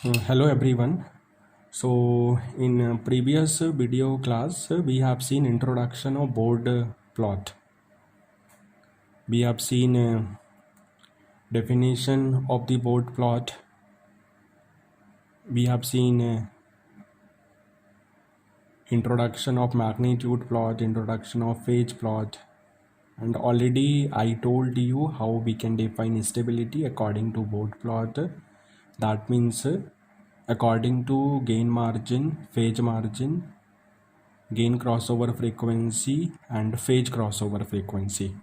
Hello everyone. So in previous video class we have seen introduction of board plot. We have seen definition of the board plot. We have seen introduction of magnitude plot, introduction of phase plot, and already I told you how we can define stability according to board plot. That means according to gain margin, phase margin, gain crossover frequency and phase crossover frequency.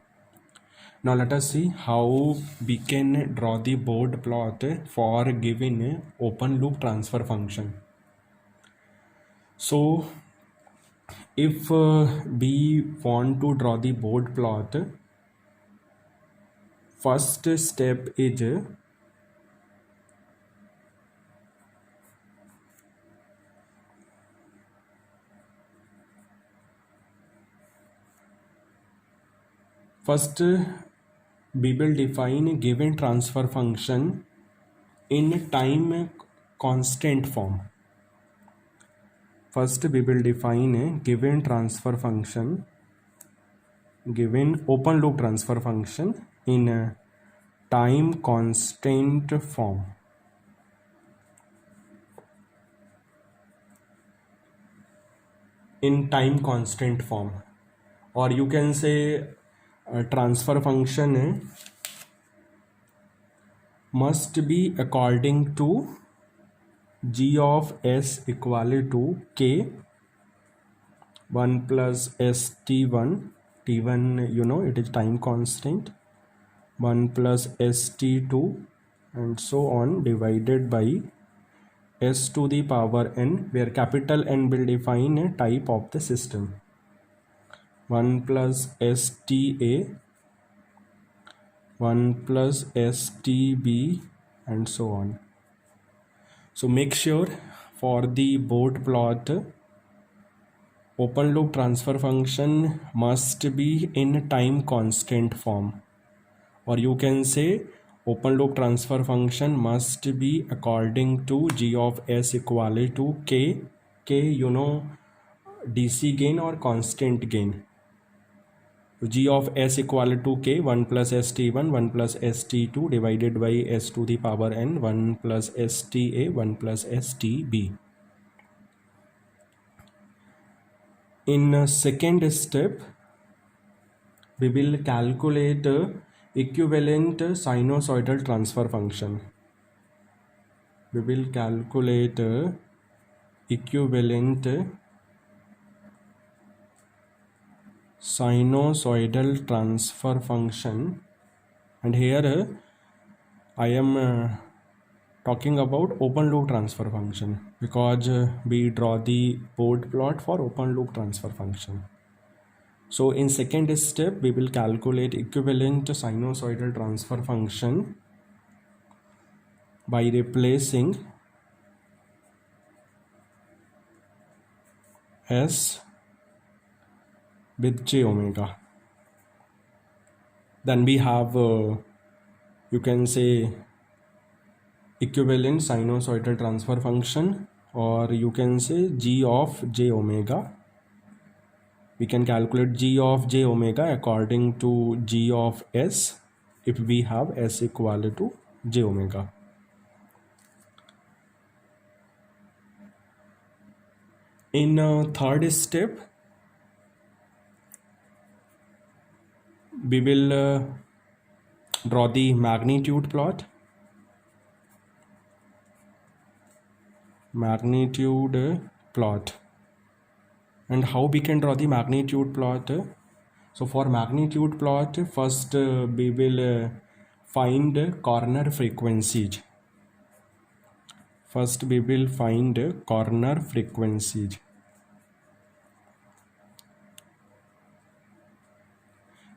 Now let us see how we can draw the board plot for given open loop transfer function. So if we want to draw the board plot, first step is we will define given transfer function in time constant form. First we will define a given transfer function, given open loop transfer function in a time constant form. In time constant form, or you can say a transfer function must be according to g of s equal to k 1 plus st1, t1 you know it is time constant, 1 plus st2 and so on, divided by s to the power n, where capital N will define a type of the system. 1 plus sta, 1 plus stb and so on. So make sure for the board plot open loop transfer function must be in time constant form, or you can say open loop transfer function must be according to g of s equal to k you know DC gain or constant gain. G of s equal to k 1 plus st1 1 plus st2 divided by s to the power n 1 plus sta 1 plus stb. In second step we will calculate equivalent sinusoidal transfer function. We will calculate equivalent sinusoidal transfer function, and here I am talking about open loop transfer function because we draw the board plot for open loop transfer function. So in second step we will calculate equivalent sinusoidal transfer function by replacing s with j omega. Then we have you can say equivalent sinusoidal transfer function, or you can say g of j omega. We can calculate g of j omega according to g of s if we have s equal to j omega. In third step we will draw the magnitude plot. And how we can draw the magnitude plot? So for magnitude plot, first we will find corner frequencies. First we will find corner frequencies.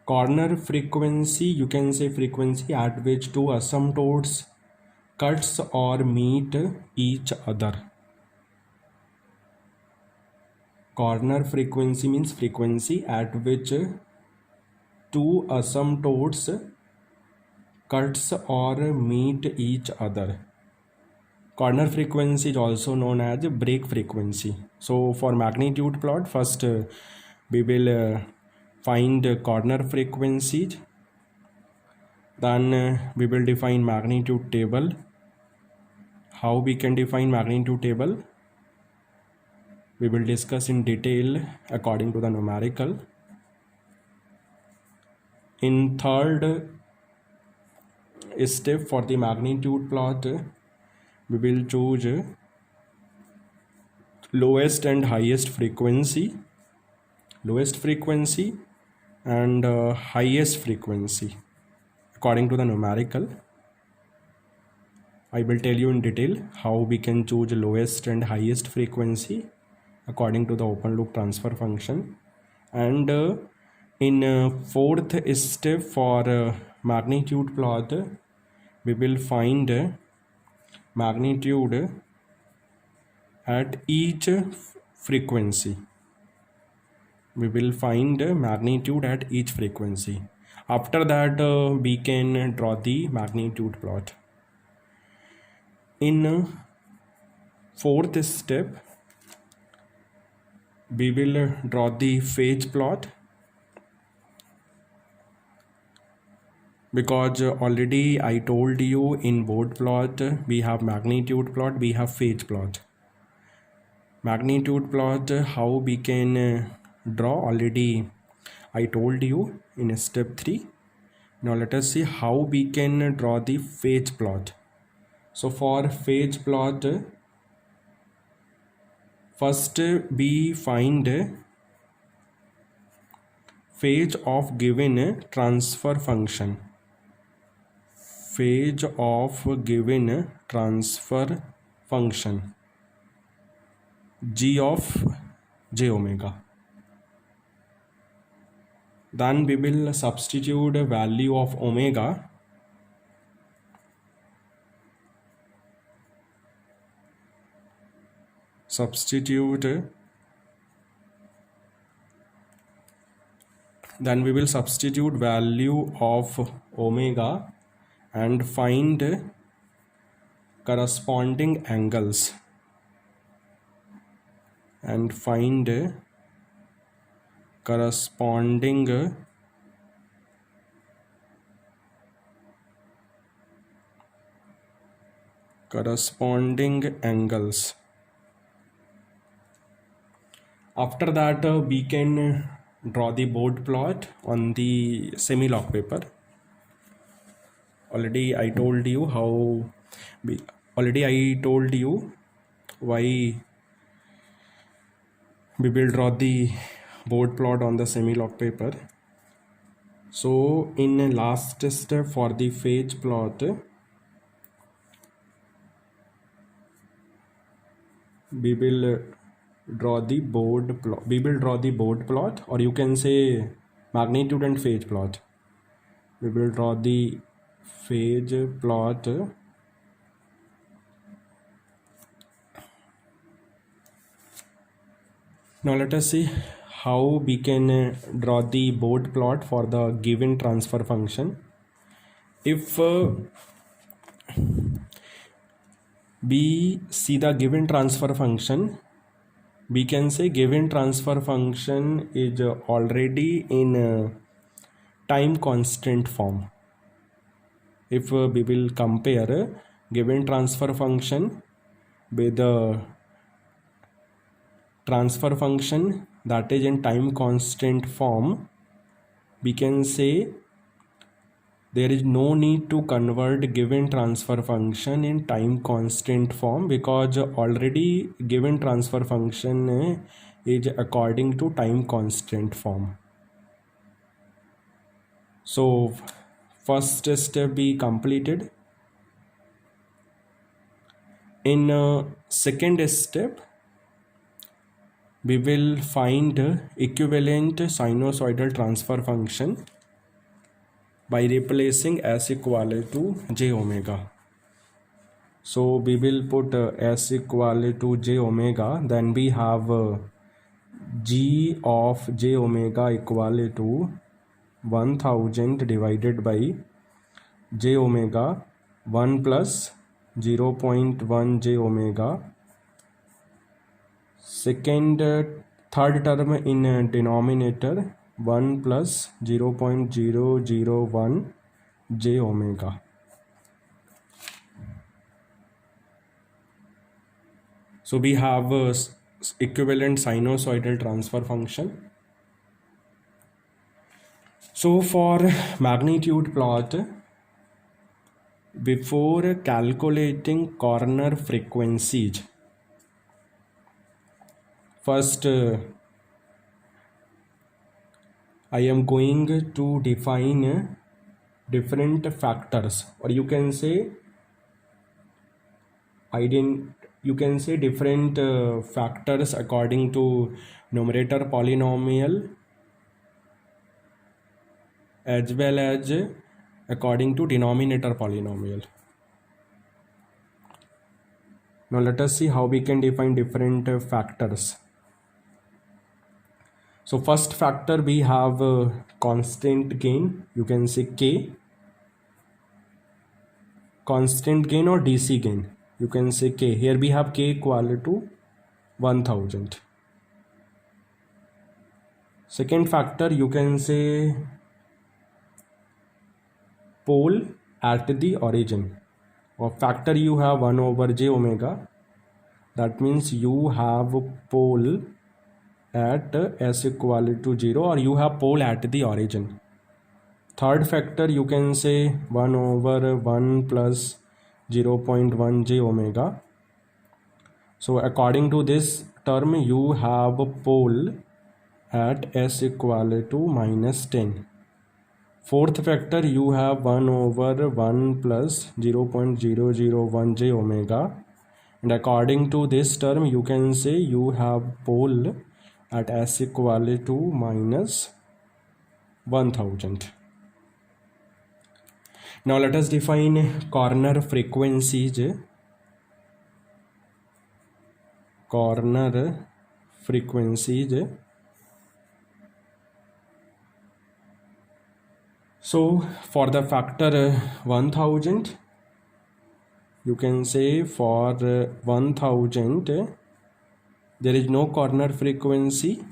Corner frequency, you can say frequency at which two asymptotes cuts or meet each other. Corner frequency means frequency at which two asymptotes cuts or meet each other. Corner frequency is also known as break frequency. So for magnitude plot, first we will find corner frequency, then we will define magnitude table. How we can define magnitude table, we will discuss in detail according to the numerical. In third step for the magnitude plot, we will choose lowest and highest frequency and highest frequency according to the numerical. I will tell you in detail how we can choose lowest and highest frequency according to the open loop transfer function. And in fourth step for magnitude plot, we will find magnitude at each frequency. We will find magnitude at each frequency. After that, we can draw the magnitude plot. In fourth step, we will draw the phase plot, because already I told you in Bode plot we have magnitude plot, we have phase plot. Magnitude plot, how we can draw, already I told you in step 3. Now let us see how we can draw the phase plot. So for phase plot, first we find phase of given transfer function. Phase of given transfer function g of j omega. Then we will substitute a value of omega. Then we will substitute value of omega and find corresponding angles and find corresponding angles. After that, we can draw the Bode plot on the semi-log paper. Already I told you why we will draw the Bode plot on the semi-log paper. So in last step for the phase plot, we will draw the Bode plot, or you can say magnitude and phase plot. We will draw the phase plot. Now let us see how we can draw the Bode plot for the given transfer function. If we see the given transfer function, we can say given transfer function is already in time constant form. If we will compare given transfer function with the transfer function that is in time constant form, we can say there is no need to convert given transfer function in time constant form, because already given transfer function is according to time constant form. So first step we completed. In second step, we will find equivalent sinusoidal transfer function by replacing s equal to j omega. So we will put s equal to j omega, then we have g of j omega equal to 1000 divided by j omega 1 plus 0.1 j omega. Second, third term in denominator 1 plus 0.001 j omega. So we have equivalent sinusoidal transfer function. So for magnitude plot, before calculating corner frequencies, first I am going to define different factors, or you can say different factors according to numerator polynomial as well as according to denominator polynomial. Now let us see how we can define different factors. So first factor, we have constant gain, you can say K, constant gain or DC gain, you can say K. Here we have K equal to 1000. Second factor, you can say pole at the origin. Or factor, you have 1 over j omega. That means you have pole at s equal to 0, or you have pole at the origin. Third factor, you can say 1 over 1 plus 0.1 j omega. So according to this term, you have pole at s equal to minus 10. Fourth factor, you have 1 over 1 plus 0.001 j omega. And according to this term, you can say you have pole at s equal to minus 1000. Now let us define corner frequencies. Corner frequencies. So for the factor 1000, you can say for 1000 there is no corner frequency.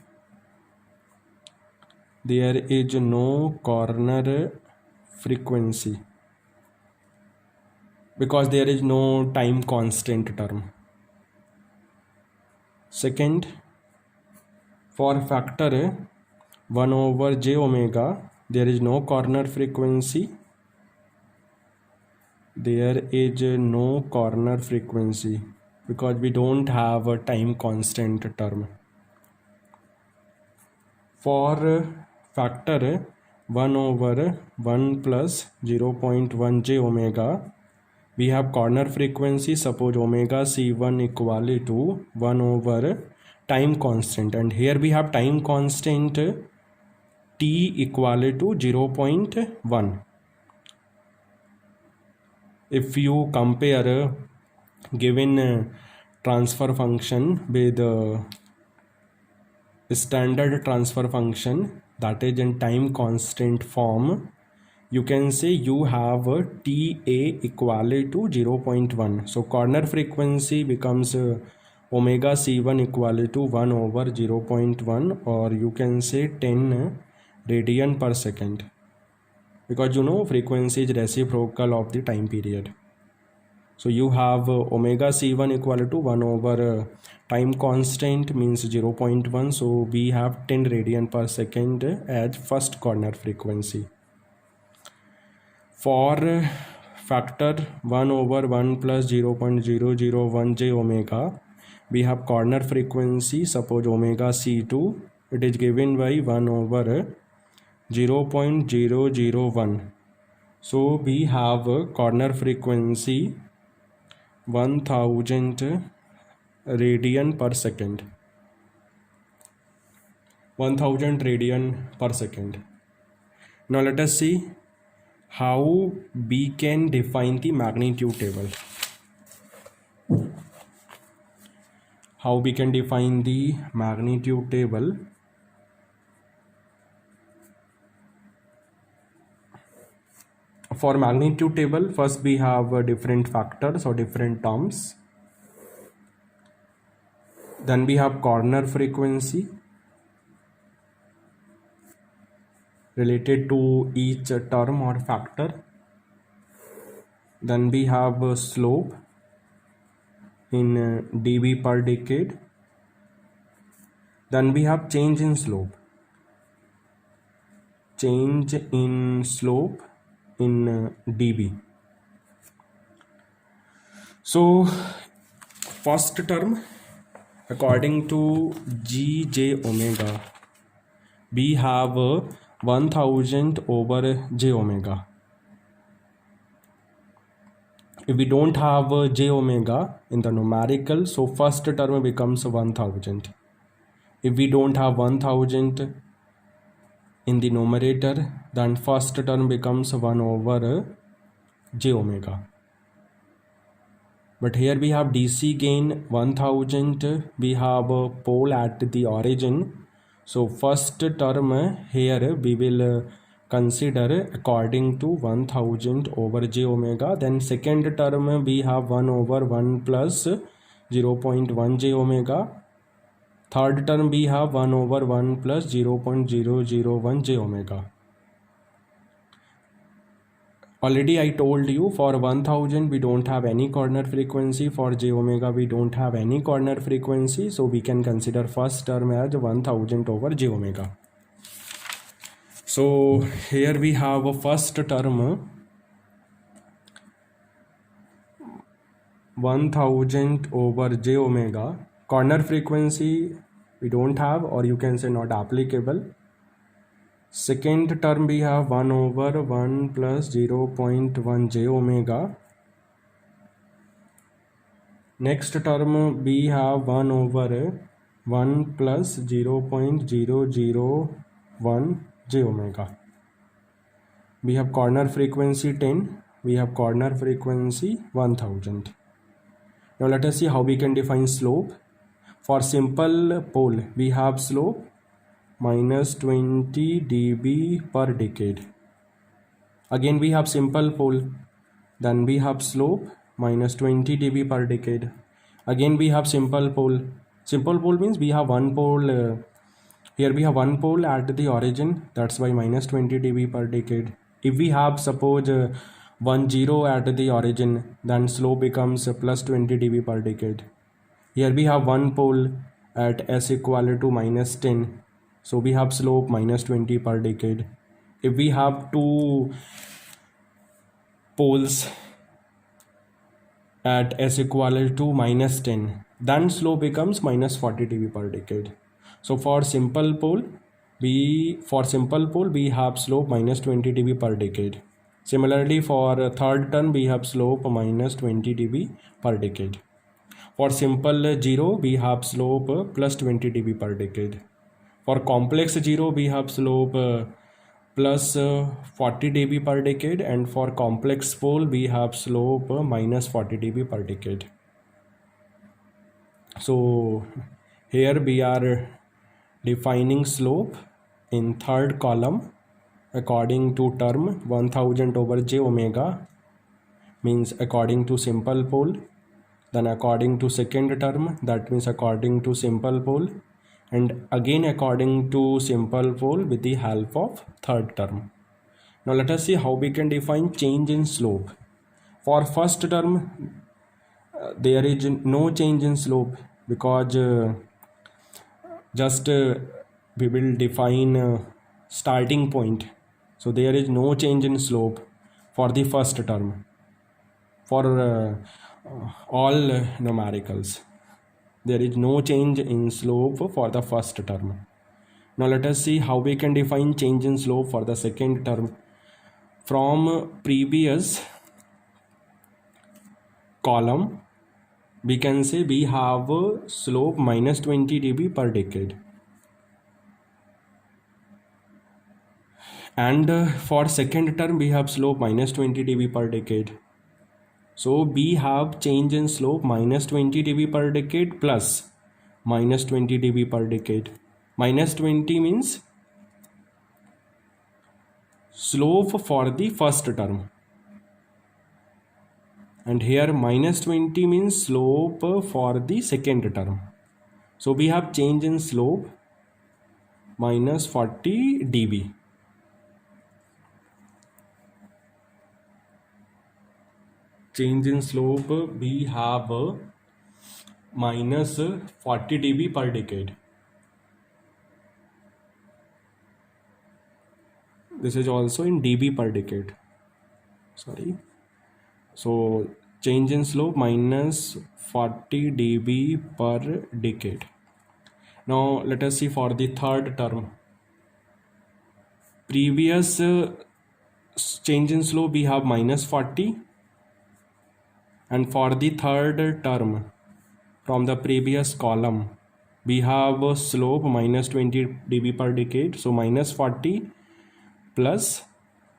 There is no corner frequency because there is no time constant term. Second, for factor 1 over j omega, there is no corner frequency. There is no corner frequency because we don't have a time constant term. For factor 1 over 1 plus 0.1 j omega, we have corner frequency. Suppose omega c1 equal to 1 over time constant, and here we have time constant t equal to 0.1. If you compare given transfer function with standard transfer function that is in time constant form, you can say you have ta equal to 0.1. So corner frequency becomes omega c1 equal to 1 over 0.1, or you can say 10 radian per second, because you know frequency is reciprocal of the time period. So you have omega c1 equal to 1 over time constant means 0.1. So we have 10 radian per second as first corner frequency. For factor 1 over 1 plus 0.001 j omega, we have corner frequency. Suppose omega c2, it is given by 1 over 0.001. So we have a corner frequency 1000 radian per second. 1000 radian per second. Now let us see how we can define the magnitude table. How we can define the magnitude table. for magnitude table, first we have different factors or different terms. Then we have corner frequency related to each term or factor. Then we have slope in dB per decade. Then we have change in slope. Change in slope in dB. So first term, according to Gj omega, we have 1000 over j omega. If we don't have j omega in the numerical, so first term becomes 1000. If we don't have 1000 in the numerator, then first term becomes 1 over j omega. But here we have DC gain 1000, we have a pole at the origin. So first term here we will consider according to 1000 over j omega. Then second term we have 1 over 1 plus 0.1 j omega. Third term we have 1 over 1 plus 0.001 j omega. Already I told you for 1000 we don't have any corner frequency, for j omega we don't have any corner frequency, so we can consider first term as 1000 over j omega. So here we have a first term 1000 over j omega. Corner frequency we don't have, or you can say not applicable. Second term we have 1 over 1 plus 0.1 j omega. Next term we have 1 over 1 plus 0.001 j omega. We have corner frequency 10. We have corner frequency 1000. Now let us see how we can define slope. For simple pole we have slope minus 20 dB per decade. Again we have simple pole, then we have slope minus 20 dB per decade. Again we have simple pole. Simple pole means we have one pole, here we have one pole at the origin, that's why minus 20 dB per decade. If we have suppose 1 0 at the origin, then slope becomes plus 20 dB per decade. Here we have one pole at s equal to minus 10, so we have slope minus 20 per decade. If we have two poles at s equal to minus 10, then slope becomes minus 40 dB per decade. So for simple pole we have slope minus 20 dB per decade. Similarly for third term we have slope minus 20 dB per decade. For simple 0 we have slope plus 20 dB per decade. For complex 0 we have slope plus 40 dB per decade, and for complex pole we have slope minus 40 dB per decade. So here we are defining slope in third column according to term 1000 over j omega, means according to simple pole. Then according to second term, that means according to simple pole, and again according to simple pole with the help of third term. Now let us see how we can define change in slope. For first term there is no change in slope, because we will define starting point, so there is no change in slope for the first term. For all numericals there is no change in slope for the first term. Now let us see how we can define change in slope for the second term. From previous column we can say we have slope minus 20 dB per decade, and for second term we have slope minus 20 dB per decade. So we have change in slope minus 20 dB per decade plus minus 20 dB per decade. Minus 20 means slope for the first term, and here minus 20 means slope for the second term. So we have change in slope minus 40 dB. Change in slope we have minus 40 dB per decade. This is also in dB per decade. Sorry. So change in slope minus 40 dB per decade. Now let us see for the third term. Previous change in slope we have minus 40, and for the third term from the previous column we have a slope minus 20 dB per decade. So minus 40 plus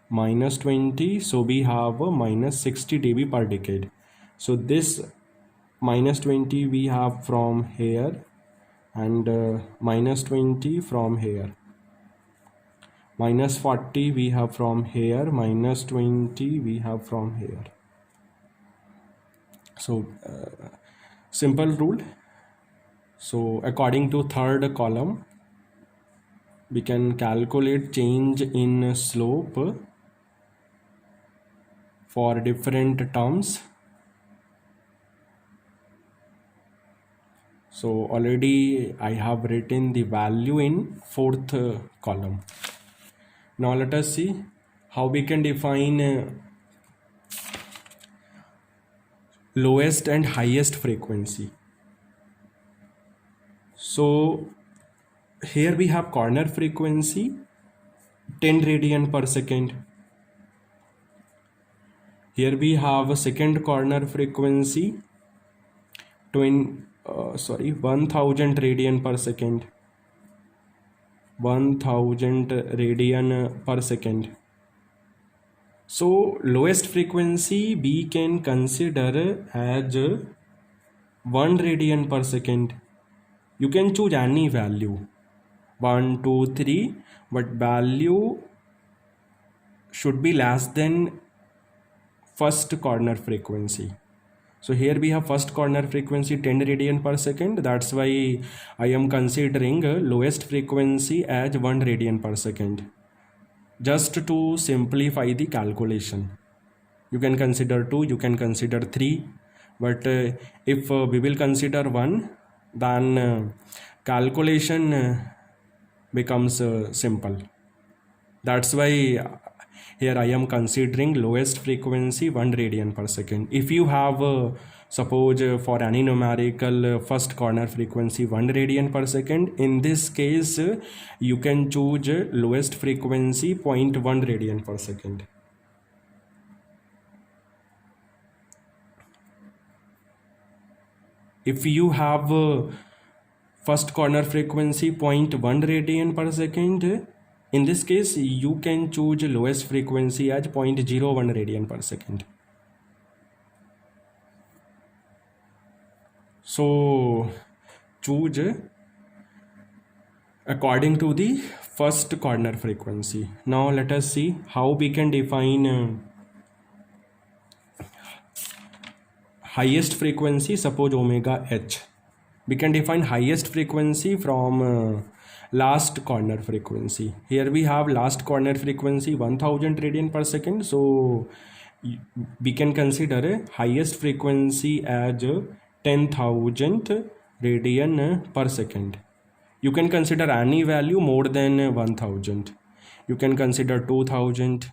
minus 20, so we have a minus 60 dB per decade. So this minus 20 we have from here, and minus 20 from here, minus 40 we have from here, minus 20 we have from here. So simple rule. So according to third column we can calculate change in slope for different terms. So already I have written the value in fourth column. Now let us see how we can define lowest and highest frequency. So here we have corner frequency 10 radian per second. Here we have a second corner frequency 1000 radian per second. 1000 radian per second. So lowest frequency we can consider as 1 radian per second. You can choose any value, 1, 2, 3, but value should be less than first corner frequency. So here we have first corner frequency 10 radian per second. That's why I am considering lowest frequency as 1 radian per second. Just to simplify the calculation, you can consider 2, you can consider 3, but if we will consider 1, then calculation becomes simple. That's why here I am considering lowest frequency 1 radian per second. If you have suppose for any numerical first corner frequency 1 radian per second, in this case you can choose lowest frequency 0.1 radian per second. If you have first corner frequency 0.1 radian per second, in this case you can choose lowest frequency as 0.01 radian per second. So choose according to the first corner frequency. Now let us see how we can define highest frequency. Suppose omega h. We can define highest frequency from last corner frequency. Here we have last corner frequency 1000 radian per second. So we can consider highest frequency as 10,000 radian per second. You can consider any value more than 1000. You can consider 2000,